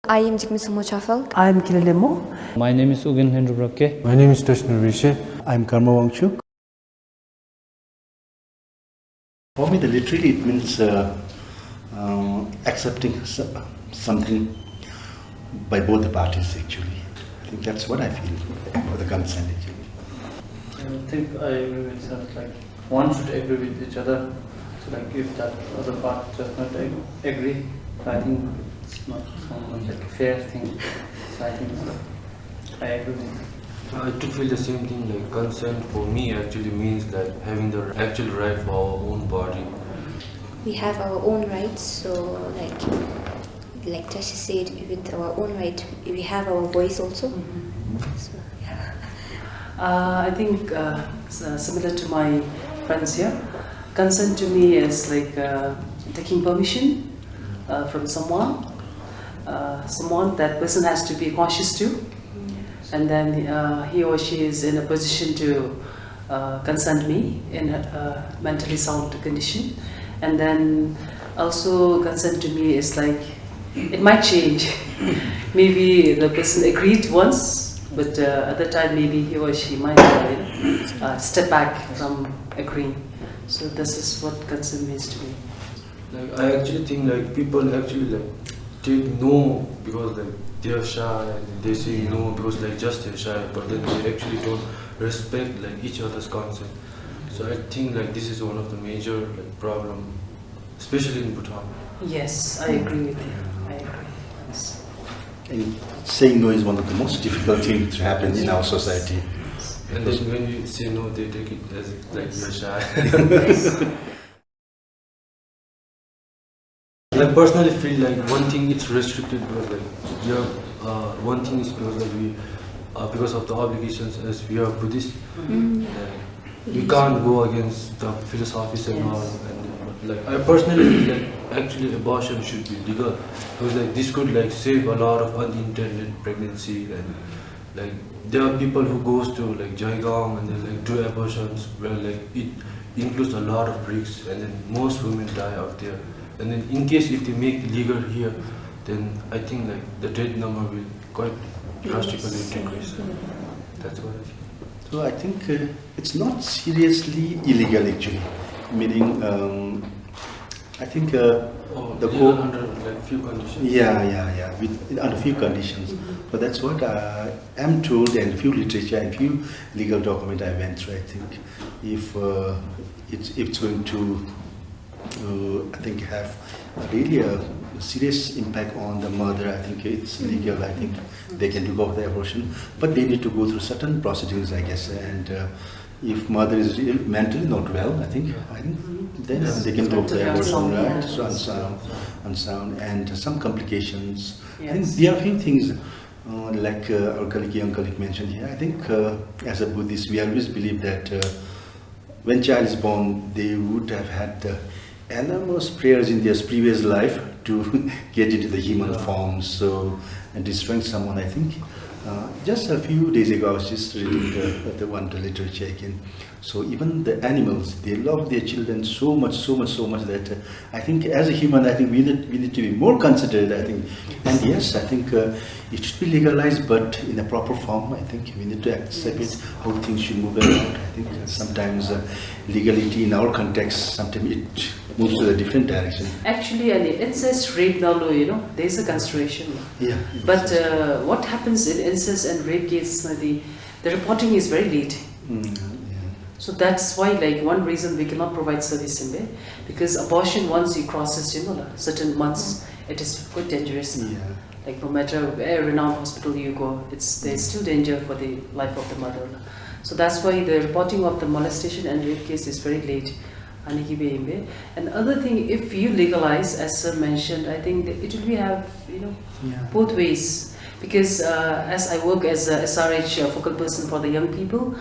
I am Jigmi Chafel. I am Kilelemo. My name is Ugen Hendrubrake. My name is Tashner Vishe. I'm Karma Wangchuk. For me, literally it means accepting something by both the parties actually. I think that's what I feel for the consent actually. I think I agree with that. Like one should agree with each other. So like if that other part does not agree, I think it's not like a fair thing. So I think I agree with that. I do feel the same thing, like consent for me actually means like having the actual right for our own body. We have our own rights, so like Tashi said, with our own right, we have our voice also. So, yeah. I think similar to my friends here, consent to me is like taking permission from someone that person has to be conscious to, and then he or she is in a position to consent me in a mentally sound condition. And then also consent to me is like, it might change. Maybe the person agreed once, but at the time maybe he or she might step back from agreeing. So this is what consent means to me. Like I actually think like people actually like take no because like they're shy and they say no because like just they're shy, but then they actually don't respect like each other's consent. So I think like this is one of the major like problem, especially in Bhutan. Yes, I agree with you. I agree. Yes. And saying no is one of the most difficult things to happen in our society. And then when you say no, they take it as like you're shy. I personally feel like one thing it's restricted because like one thing is because like we because of the obligations as we are Buddhist, we can't go against the philosophies and all. And like I personally feel like actually abortion should be legal because like this could like save a lot of unintended pregnancy, and like there are people who goes to like Jaigam and they like do abortions where like it includes a lot of risks, and then most women die out there. And then in case if they make legal here, then I think like the death number will quite drastically decrease. That's what I think. So I think it's not seriously illegal actually, meaning I think the court under like few conditions. Yeah, under few conditions. So that's what I'm told, and few literature and few legal documents I went through. I think if it's going to I think have really a serious impact on the mother, I think it's legal. I think they can do both the abortion, but they need to go through certain procedures, I guess. And if mother is really mentally not well, I think then they can go for the abortion, right? So unsound and some complications. Yes. I think there are few things like our young colleague mentioned here. I think as a Buddhist, we always believe that when child is born, they would have had enormous prayers in their previous life to get into the human form. So, and destroying someone, I think. Just a few days ago, I was just reading the literature again. So even the animals, they love their children so much that I think as a human, I think we need to be more considerate, I think. And yes, I think it should be legalized, but in a proper form. I think we need to accept it, how things should move around. I think sometimes legality in our context, sometimes it moves to a different direction. Actually, an incest rape now, there's a consideration. Yeah. But what happens in incest and rape cases, the reporting is very late. So that's why, like, one reason we cannot provide service in there, because abortion once you crosses, certain months, it is quite dangerous. Yeah. Like no matter where renowned hospital you go, there's still danger for the life of the mother. So that's why the reporting of the molestation and rape case is very late. And other thing, if you legalize, as sir mentioned, I think that it will be have both ways, because as I work as a SRH focal person for the young people,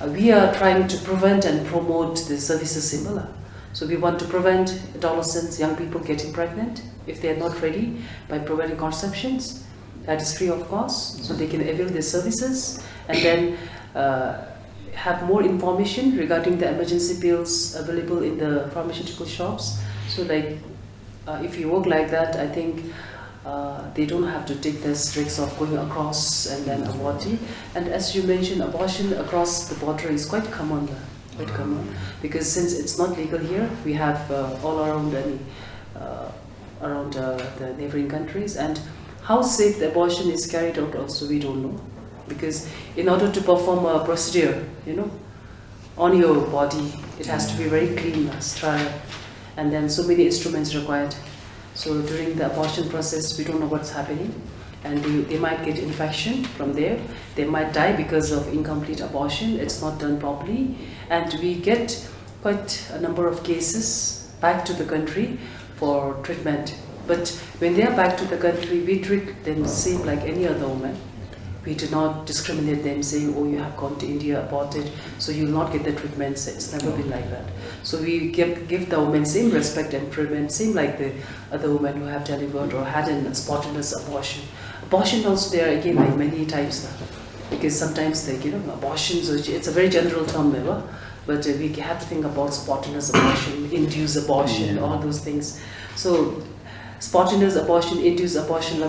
we are trying to prevent and promote the services similar. So we want to prevent adolescents, young people getting pregnant if they are not ready by providing contraceptions. That is free of cost, so they can avail their services, and then have more information regarding the emergency pills available in the pharmaceutical shops. So like if you work like that, I think They don't have to take this risk of going across and then aborting. And as you mentioned, abortion across the border is quite common. Quite common, because since it's not legal here, we have all around the neighboring countries, and how safe the abortion is carried out also we don't know, because in order to perform a procedure, on your body, it has to be very clean, sterile, and then so many instruments required. So during the abortion process, we don't know what's happening, and they might get infection from there. They might die because of incomplete abortion. It's not done properly, and we get quite a number of cases back to the country for treatment. But when they are back to the country, we treat them same like any other woman. We do not discriminate them, saying, "Oh, you have gone to India, aborted, so you will not get the treatment." It's never been like that. So we give the women same respect and treatment, same like the other women who have delivered or had a spontaneous abortion. Abortion also, there are again like many types now, because sometimes abortions, it's a very general term, but we have to think about spontaneous abortion, induced abortion, all those things. So spontaneous abortion, induced abortion,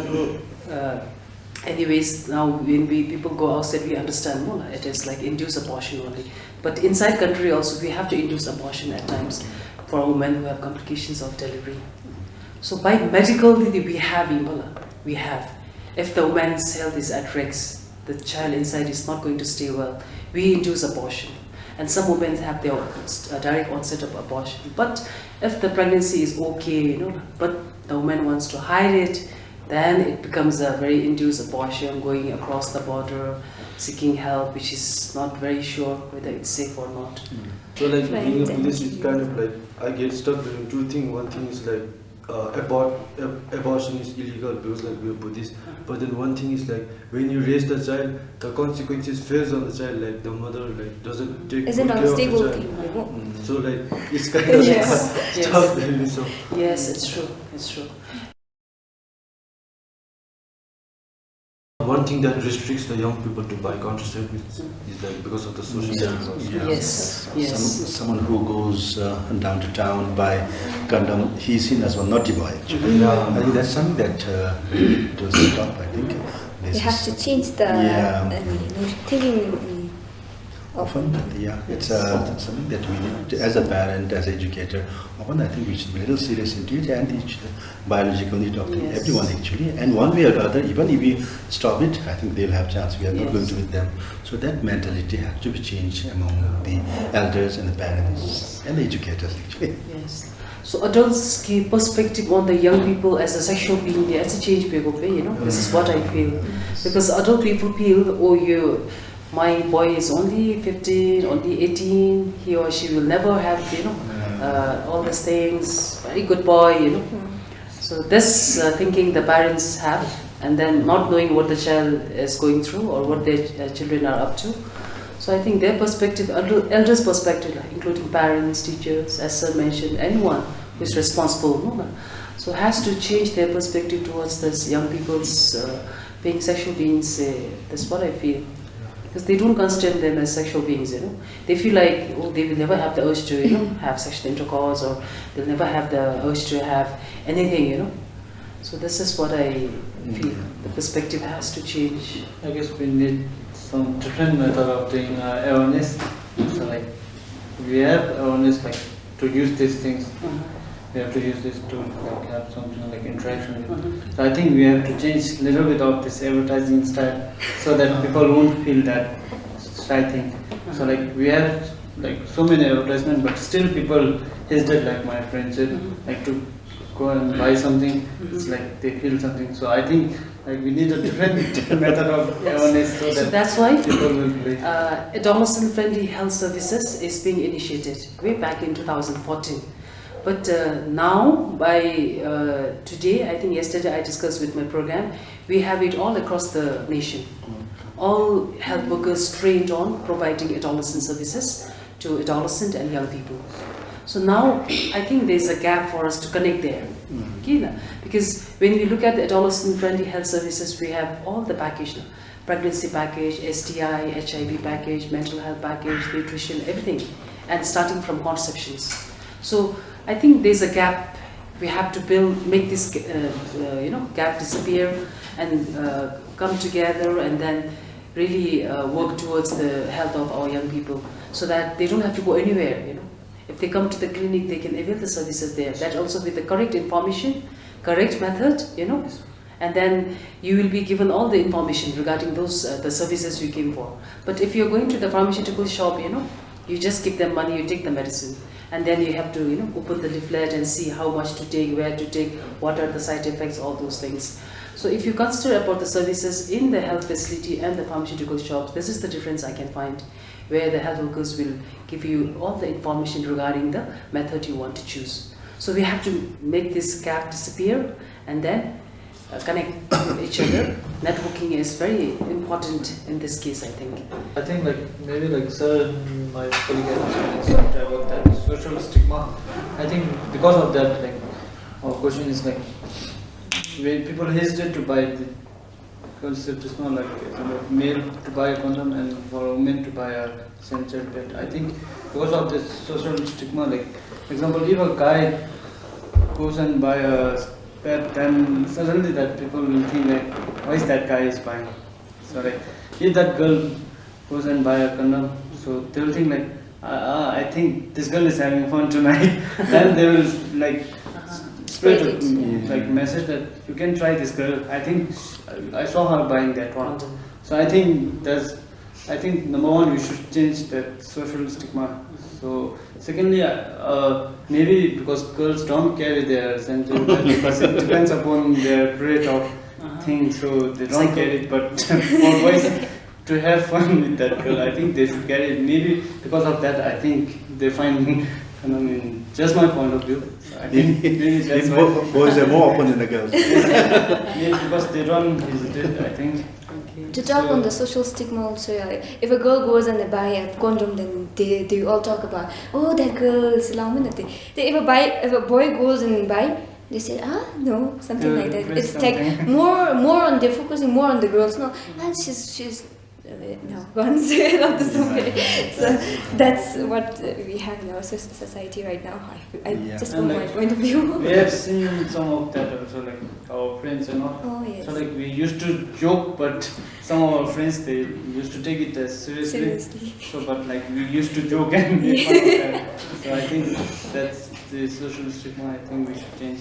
anyways, now when people go outside, we understand more. It is like induced abortion only. But inside country also, we have to induce abortion at times for women who have complications of delivery. So by medically we have. If the woman's health is at risk, the child inside is not going to stay well, we induce abortion. And some women have their direct onset of abortion. But if the pregnancy is okay, but the woman wants to hide it, then it becomes a very induced abortion, going across the border, seeking help, which is not very sure whether it's safe or not. So like being a Buddhist, it's kind of like, I get stuck between two things. One thing is like, abortion is illegal because like we're Buddhist, but then one thing is like when you raise the child, the consequences falls on the child, like the mother like doesn't take Isn't good a care of the stable child. thing. So like it's kind of Yes. tough really, so. Yes, it's true. It's true. One thing that restricts the young people to buy contraceptives is like because of the social circles. Yes. Yes. Someone who goes down to town buy condom, he's seen as one naughty boy. Actually, Yeah. I think that's something that we need to stop. I think You have to change the thinking often, it's that's something that we need to, as a parent, as an educator. Often, I think we should be a little serious into it and teach the biological need of everyone actually. And one way or the other, even if we stop it, I think they'll have chance. We are not going to with them. So that mentality has to be changed among the elders and the parents and the educators actually. Yes. So adults' perspective on the young people as a sexual being, that's a change people pay, This is what I feel. Because adult people feel, my boy is only 15, only 18, he or she will never have, all these things, very good boy, So this thinking the parents have, and then not knowing what the child is going through or what their children are up to. So I think their perspective, elders' perspective, including parents, teachers, as sir mentioned, anyone who is responsible, so has to change their perspective towards this young people's being sexual beings. That's what I feel. Because they don't consider them as sexual beings, They feel like, they will never have the urge to, have sexual intercourse, or they'll never have the urge to have anything, So this is what I feel. The perspective has to change. I guess we need some different method of doing awareness. So like, we have awareness like to use these things. We have to use this to like have something like interaction with. So I think we have to change a little bit of this advertising style so that people won't feel that shy thing. So like we have like so many advertisements, but still people hesitate, like my friend said, like to go and buy something. It's like they feel something. So I think like we need a different method of awareness so that that's why people will play. adolescent-friendly health services is being initiated way back in 2014. But now, by today, I think yesterday I discussed with my program, we have it all across the nation. All health workers trained on providing adolescent services to adolescent and young people. So now, I think there's a gap for us to connect there. Because when we look at the adolescent-friendly health services, we have all the package now. Pregnancy package, STI, HIV package, mental health package, nutrition, everything. And starting from conceptions. So I think there's a gap we have to make this gap disappear and come together and then really work towards the health of our young people, so that they don't have to go anywhere. If they come to the clinic, they can avail the services there. That also with the correct information, correct method, and then you will be given all the information regarding those the services you came for. But if you're going to the pharmaceutical shop, you just give them money, you take the medicine, and then you have to open the leaflet and see how much to take, where to take, what are the side effects, all those things. So if you consider about the services in the health facility and the pharmaceutical shops, this is the difference I can find, where the health workers will give you all the information regarding the method you want to choose. So we have to make this gap disappear and then connect with each other. Networking is very important in this case, I think. I think maybe sir, my colleague has talked about that social stigma. I think because of that, our question is when people hesitate to buy the concept is not male to buy a condom and for women to buy a sanitary pad. I think because of this social stigma, for example, if a guy goes and buy a pad, then suddenly that people will think why is that guy is buying? So if that girl goes and buy a condom, so they will think I think this girl is having fun tonight. Then they will spread a message that you can try this girl. I think I saw her buying that one. So I think number one, we should change that social stigma. So secondly, maybe because girls don't carry their sanitary pad because it depends upon their rate of things, so they don't carry it. But for boys to have fun with that girl, I think they should carry it. Maybe because of that, I think they find. Just my point of view. I think maybe that's why boys are more open than the girls. Maybe because they don't hesitate, I think. To talk on the social stigma also, if a girl goes and they buy a condom, then they all talk about, oh, that girl is laminate. If a boy goes and buy, they say, no, something like that. It's more on, they're focusing more on the girls. No, and she's no, once not the same. So that's what we have in our society right now. I just from my point of view. We have seen some of that also, our friends and all. Oh, yes. So we used to joke, but some of our friends, they used to take it as seriously. So but we used to joke and make fun of that. So I think that's the social stigma. I think we should change.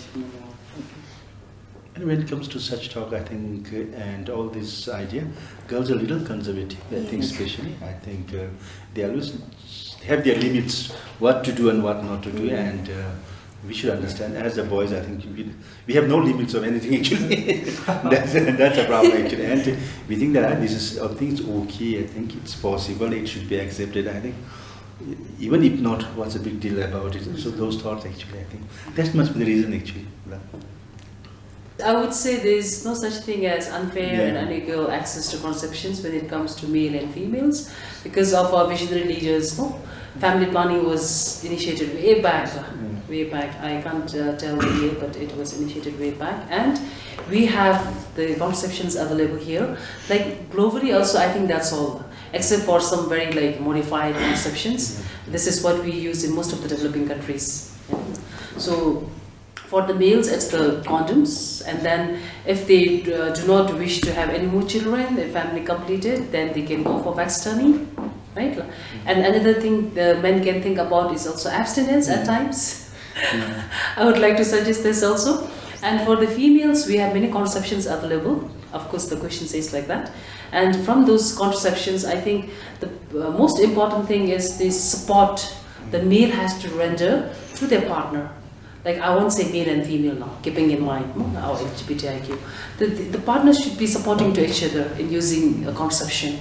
And when it comes to such talk, I think, and all this idea, girls are a little conservative, I think especially. I think they always have their limits, what to do and what not to do, and we should understand, as the boys, I think we have no limits of anything actually. that's a problem actually. And we think that this is, I think it's okay, I think it's possible, it should be accepted, I think. Even if not, what's the big deal about it? So those thoughts actually, I think, that must be the reason actually. I would say there is no such thing as unfair and unequal access to conceptions when it comes to male and females, because of our visionary leaders. Family planning was initiated way back. I can't tell the year, but it was initiated way back, and we have the conceptions available here. Globally, also, I think that's all, except for some very modified conceptions. This is what we use in most of the developing countries. So. For the males, it's the condoms, and then if they do not wish to have any more children, their family completed, then they can go for vax turning, right? And another thing the men can think about is also abstinence at times. I would like to suggest this also. And for the females, we have many conceptions available. Of course, the question says like that. And from those contraceptions, I think the most important thing is the support the male has to render to their partner. I won't say male and female now, keeping in mind our LGBTIQ. The partners should be supporting to each other in using a contraception.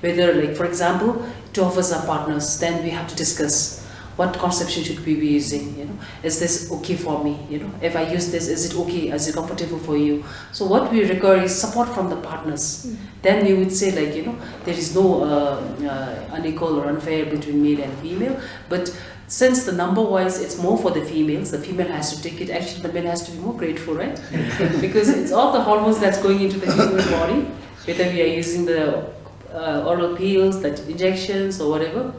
Whether, for example, two of us are partners, then we have to discuss what contraception should we be using. Is this okay for me? If I use this, is it okay? Is it comfortable for you? So what we require is support from the partners. Then we would say there is no unequal or unfair between male and female, but since the number-wise it's more for the females, the female has to take it. Actually, the male has to be more grateful, right? Because it's all the hormones that's going into the human body, whether we are using the oral pills, that injections or whatever.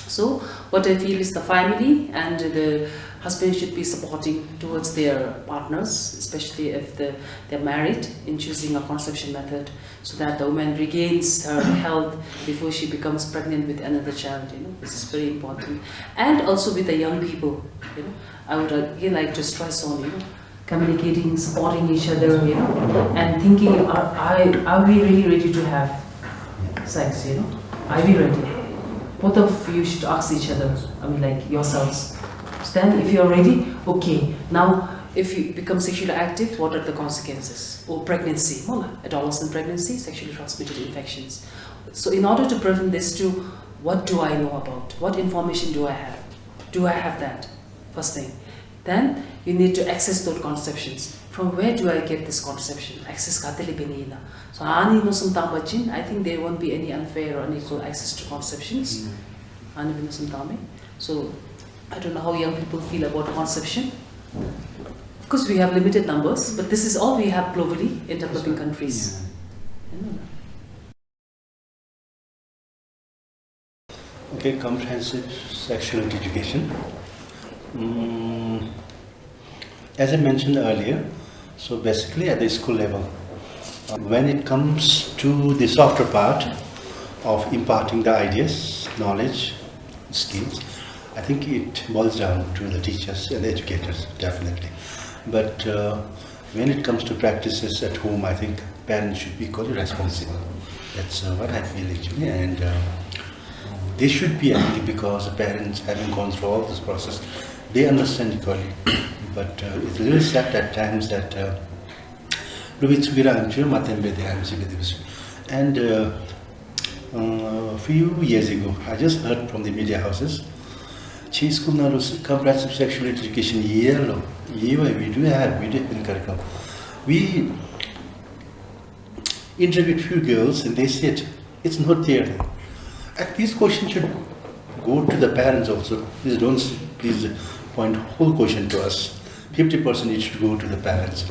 So what I feel is the family and the husbands should be supporting towards their partners, especially if they're married, in choosing a conception method, so that the woman regains her health before she becomes pregnant with another child. This is very important. And also with the young people, I would again like to stress on, communicating, supporting each other, and thinking, are we really ready to have sex, Are we ready? Both of you should ask each other, like yourselves. So then if you're ready, okay, now if you become sexually active, what are the consequences? Or pregnancy, adolescent pregnancy, sexually transmitted infections. So in order to prevent this too, what do I know about? What information do I have? Do I have that? First thing. Then you need to access those conceptions. From where do I get this conception? Access katili benina. So I think there won't be any unfair or unequal access to conceptions. So I don't know how young people feel about conception. Because we have limited numbers, but this is all we have globally in developing countries. Okay, comprehensive sexuality education. As I mentioned earlier, so basically at the school level, when it comes to the softer part of imparting the ideas, knowledge, skills, I think it boils down to the teachers and the educators, definitely. But when it comes to practices at home, I think parents should be equally responsible. That's what I feel actually, and they should be actually, because the parents, having gone through all this process, they understand equally. But it's a little sad at times that and a few years ago, I just heard from the media houses, school comprehensive sexual education we do have in curriculum. We interviewed few girls and they said it's not there. At least question should go to the parents also. Please point whole question to us. 50% it should go to the parents.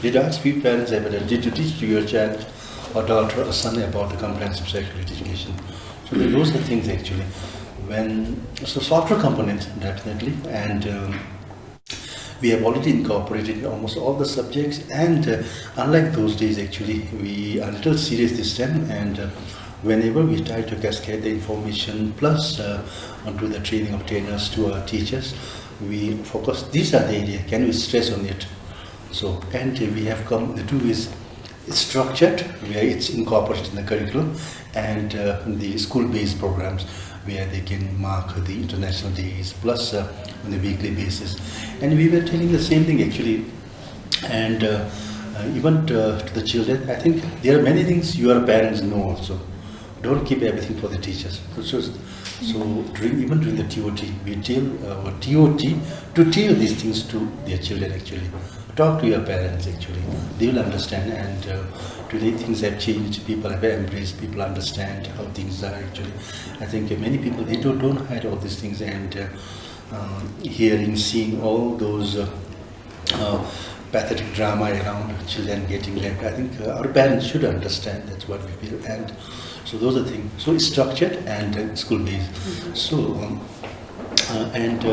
Did you ask few parents ever, did you teach to your child or daughter or son about the comprehensive sexual education? So those are the things actually. So software component definitely, and we have already incorporated almost all the subjects, and unlike those days actually, we are a little serious this time, and whenever we try to cascade the information plus onto the training of trainers to our teachers, we focus, these are the areas, can we stress on it? So, and we have come, the two is structured, where it's incorporated in the curriculum, and the school-based programs, where they can mark the international days, plus on a weekly basis. And we were telling the same thing actually, and even to the children, I think there are many things your parents know also. Don't keep everything for the teachers. So even during the TOT, we tell our TOT to tell these things to their children actually. Talk to your parents actually. They will understand, and today things have changed. People have embraced, people understand how things are actually. I think many people, they don't hide all these things, and hearing, seeing all those pathetic drama around children getting raped, I think our parents should understand. That's what we feel. And so those are things. So it's structured and school-based. So and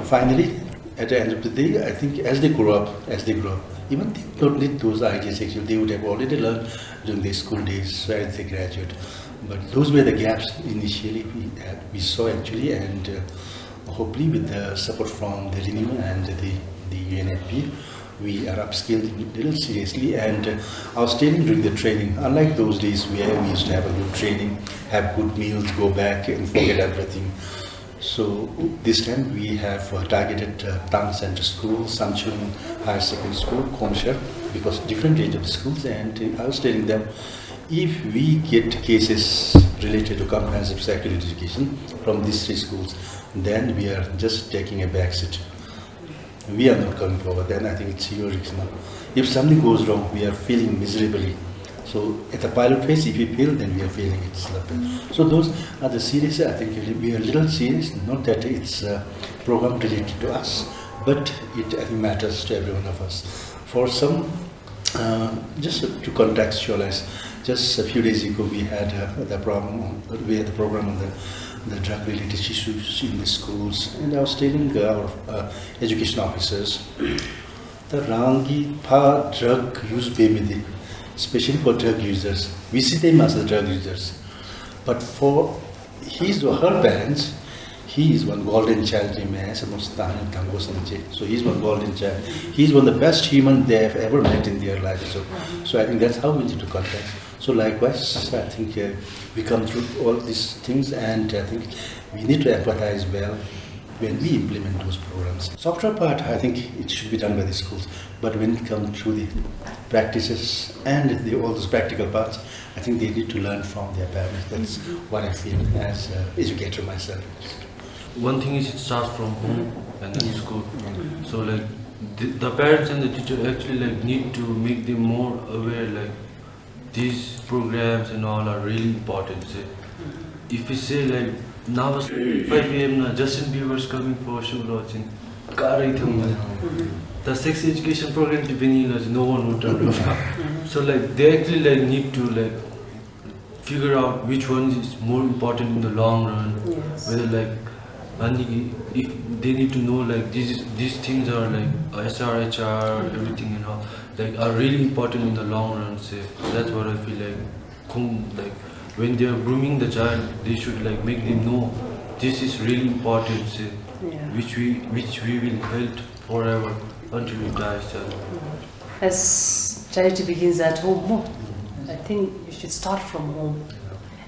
finally, at the end of the day, I think as they grow up, even they don't need those ideas actually. They would have already learned during their school days, so as they graduate. But those were the gaps initially we saw actually, and hopefully with the support from the RENEW and the UNFP, we are upskilled a little seriously, and I was telling during the training, unlike those days where we used to have a good training, have good meals, go back and forget everything. So this time we have targeted Town Center School, Sanchun Higher Secondary School, Khomshar, because different age of the schools, and I was telling them, if we get cases related to comprehensive sexual education from these three schools, then we are just taking a back seat. We are not coming forward, then I think it's your risk now. If something goes wrong, we are feeling miserably. So at the pilot phase, if we fail, then we are failing it. So those are the serious, I think we are a little serious, not that it's a program related to us, but it I think matters to every one of us. For some, just to contextualize, just a few days ago we had the program on the drug-related issues in the schools. And I was telling our education officers, the rangi pa drug use baby, especially for drug users. We see them as the drug users. But for his or her parents, he is one golden child. So he's one golden child. He's one of the best human they have ever met in their life. So I think that's how we need to contact. So likewise, I think we come through all these things, and I think we need to empathize well when we implement those programs. Software part, I think it should be done by the schools. But when it comes to the practices and all those practical parts, I think they need to learn from their parents. That's what I feel as an educator myself. One thing is it starts from home and then school. So like the parents and the teacher actually like need to make them more aware like these programs and all are really important. Say, if we say like now 5 AM na Justin Bieber's coming for show launching, the sex education program to no one would turn off. So like they actually like need to like figure out which one is more important in the long run. Whether like if they need to know like these things are like SRHR, everything and all like are really important in the long run. Say that's what I feel like when they are grooming the child, they should like make them know this is really important. Say which we will help forever until we die. As charity begins at home, I think you should start from home,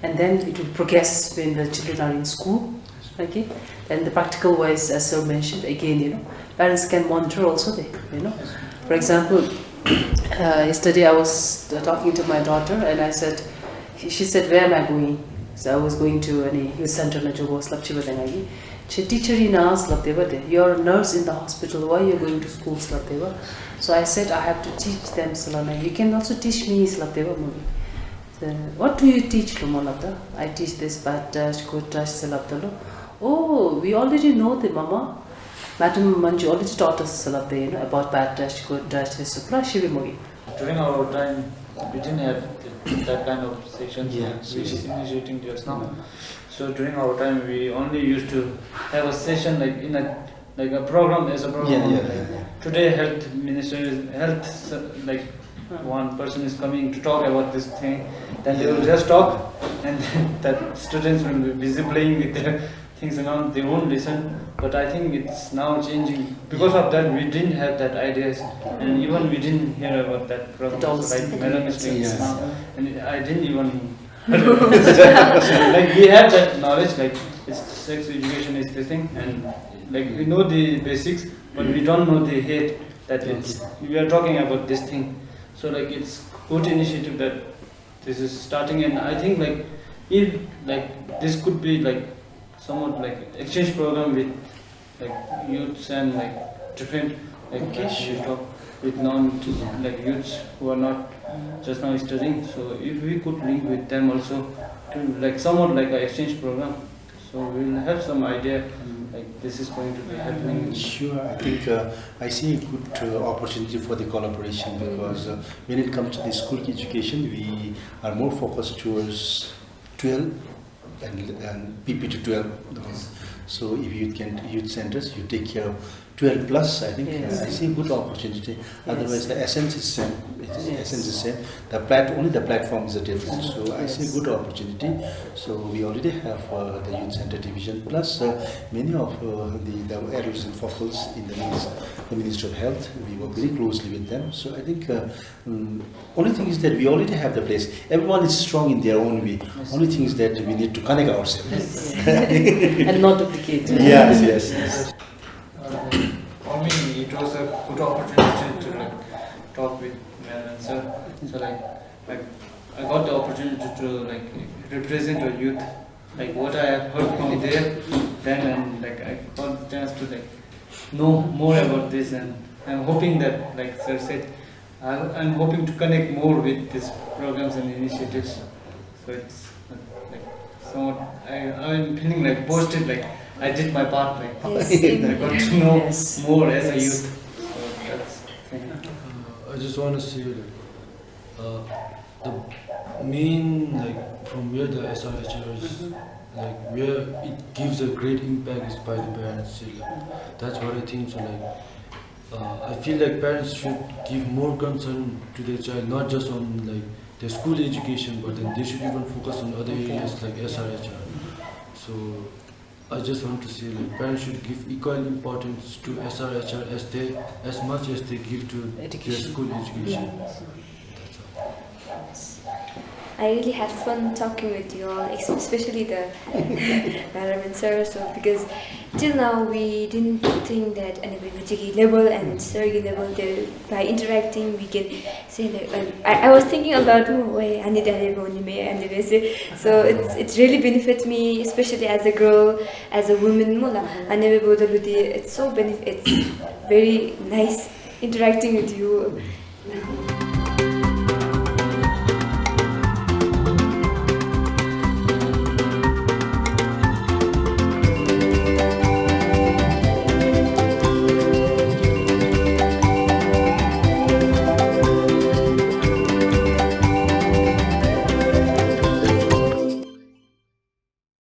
and then it will progress when the children are in school. Okay, and the practical wise, as sir mentioned, again, parents can monitor also. For example, yesterday I was talking to my daughter, and I said, she said, "Where am I going?" So I was going to a youth center. She teacher in us, you're a nurse in the hospital. Why are you going to school? So I said, I have to teach them. You can also teach me. What do you teach? I teach this bad touch, good touch. Oh, we already know the mama. Madam Manju already taught us about bad touch, good touch. During our time, we didn't have that kind of sessions which is initiating just now. So during our time, we only used to have a session like a program as a program. Today, health minister, one person is coming to talk about this thing. Then they will just talk, and then that students will be busy playing with their things around. They won't listen. But I think it's now changing. Because of that, we didn't have that ideas, and even we didn't hear about that program. So like Madam is doing now, and I didn't even. Like we have that knowledge, like it's sex education is this thing, and like we know the basics, but we don't know the head that we are talking about this thing. So like it's good initiative that this is starting, and I think like if like this could be like somewhat like exchange program with like youths and like different like we talk with like youths who are not just now studying. So if we could link with them also to like somewhat like an exchange program, so we'll have some idea like this is going to be happening. Sure, I think I see a good opportunity for the collaboration, because when it comes to the school education, we are more focused towards 12 and PP to 12. So if you can youth centers, you take care of 12 plus. I think I see a good opportunity. Otherwise, the essence is same. Essence is same. Only the platform is a difference. So I see a good opportunity. So we already have the youth center division, plus many of the areas and focals in the Ministry of Health. We work very closely with them. So I think only thing is that we already have the place. Everyone is strong in their own way. Only thing is that we need to connect ourselves and not duplicate. Yes. For me, it was a good opportunity to like talk with Mel and Sir. So like I got the opportunity to like represent a youth, like what I have heard from there, then, and like I got the chance to like know more about this, and I'm hoping that, like Sir said, I'm hoping to connect more with these programs and initiatives. So it's like somewhat I'm feeling like boasted, like I did my part, like I got to know more as a youth. So that's I just want to say the main like from where the SRHR is like where it gives a great impact is by the parents. See, like, that's what I think. So like I feel like parents should give more concern to their child, not just on like their school education, but then they should even focus on other areas like SRHR. So I just want to say like parents should give equal importance to SRHR as much as they give to their school education. That's all. I really had fun talking with you all, especially the Madam and Sir. So because till now we didn't think that anybody level and Sergi level by interacting we can say like I was thinking about so it's really benefit me, especially as a girl, as a woman. It's so it's very nice interacting with you.